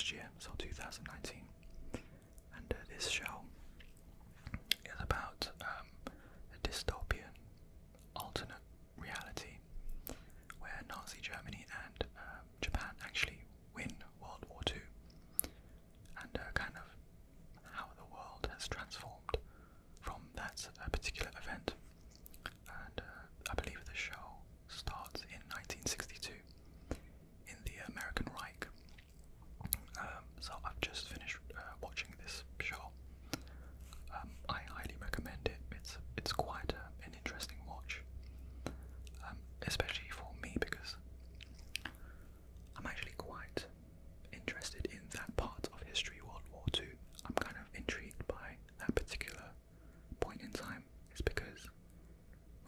last year, so 2019. And this show is about a dystopian alternate reality where Nazi Germany and Japan actually win World War II, and kind of how the world has transformed from that particular event. And I believe the show starts in 1962 in the American Reich. So I've just finished watching this show. I highly recommend it. It's quite an interesting watch, especially for me because I'm actually quite interested in that part of history, World War II. I'm kind of intrigued by that particular point in time. It's because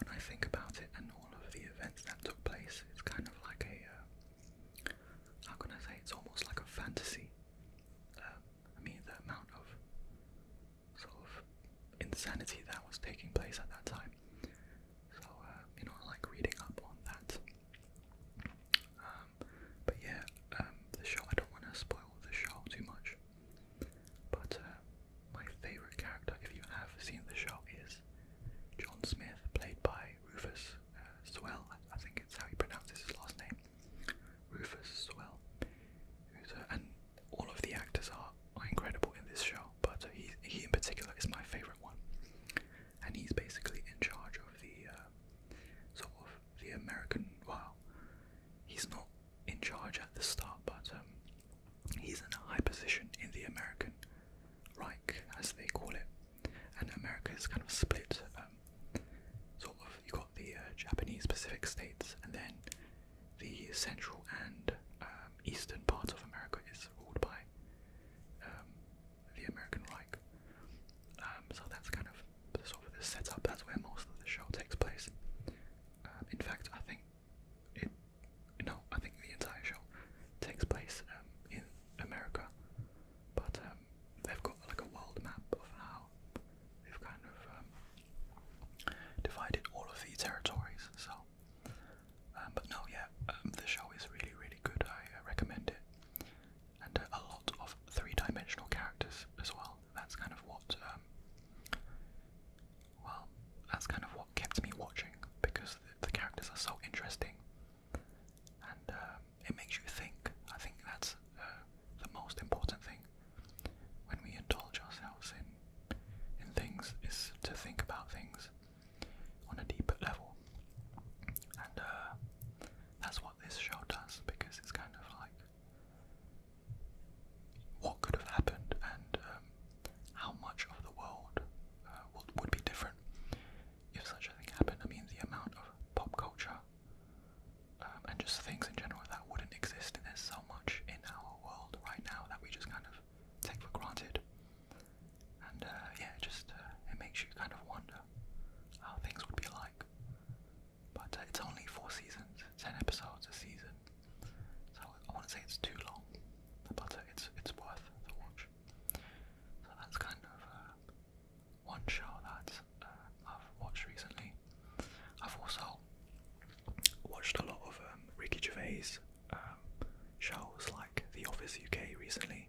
when I think about it and all of the events that took place, it's kind of like a, how can I say, it's almost like a fantasy. I mean, the amount of sort of insanity that was taking place at that time. So, I like reading up on that. But yeah, the show, I don't want to spoil the show too much. But my favourite character, if you have seen the show, is John Smith, played by Rufus Sewell. I think it's how he pronounces his last name. Rufus Sewell. And all of the actors are incredible in this show, but he in particular is my favourite one. And he's basically in charge of the sort of the American, well, he's not in charge at the start, but he's in a high position in the American Reich, as they call it. And America is kind of split. Sort of, you got the Japanese Pacific states, and then the central and eastern part of America is ruled by the American Reich. So that's kind of sort of the setup. That's where most of the show takes place. In fact, I think the entire show takes place in America, but they've got like a world map of how they've kind of divided all of the territories. So, but no, yeah, the show is really, really good. I recommend it, and a lot of three-dimensional characters as well. That's kind of what, kept me watching, because the characters are so interesting, and it makes you think. I think that's the most important thing when we indulge ourselves in things, is to think about things on a deeper level. And that's what this show does, because it's kind of like what could have happened, and how much of the world would be different if such a thing happened. I mean, the amount of pop culture and just things in general that wouldn't exist. There's so much in our world right now that we just kind of take for granted. And it makes you kind of wonder how things would be like. But it's only 4 seasons, 10 episodes a season. So I want to say it's too long, but it's worth the watch. So that's kind of one show that I've watched recently. I've also watched a lot of Ricky Gervais shows like The Office UK recently,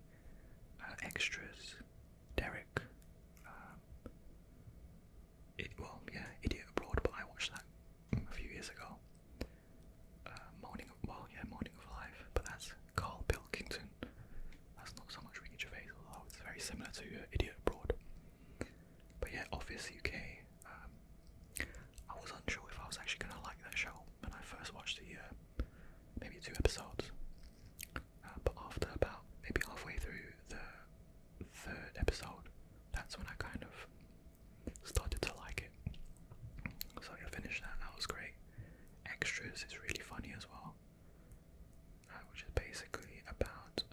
Extras, Derek, Idiot Abroad, but I watched that a few years ago. Morning of Life, but that's Carl Pilkington. That's not so much Ricky Gervais, although it's very similar to Idiot Abroad. But yeah, Office UK, I was unsure if I was actually going to like that show when I first watched maybe 2 episodes. But after about maybe halfway through the 3rd episode, that's when I kind of started to like it. So I finished that. That was great. Extras is really funny as well, which is basically about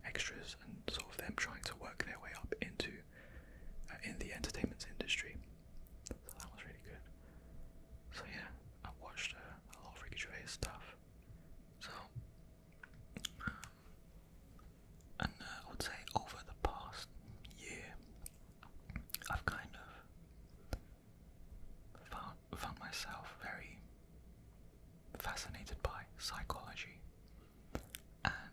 extras and sort of them trying to work their way up into in the entertainment industry. So that was really good. So yeah, I watched a lot of Ricky Gervais stuff. So and I would say over the past year, I've kind of found myself very fascinated by psychology and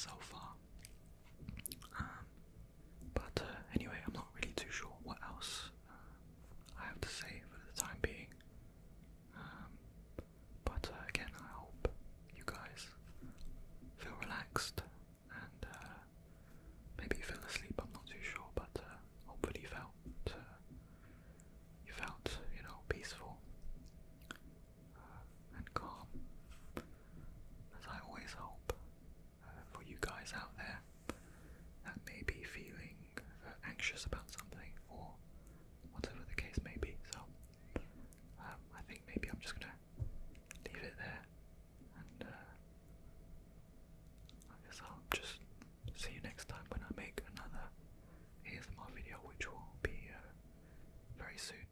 so far. But anyway, I'm not really too sure what else I have to say for the time being. But again, I hope you guys feel relaxed and maybe you fell asleep. I'm not too sure, but hopefully you felt peaceful and calm, as I always hope for you guys out there that may be feeling anxious about something or whatever the case may be. So I think maybe I'm just gonna leave it there, and I guess I'll just see you next time when I make another ASMR video, which will be very soon.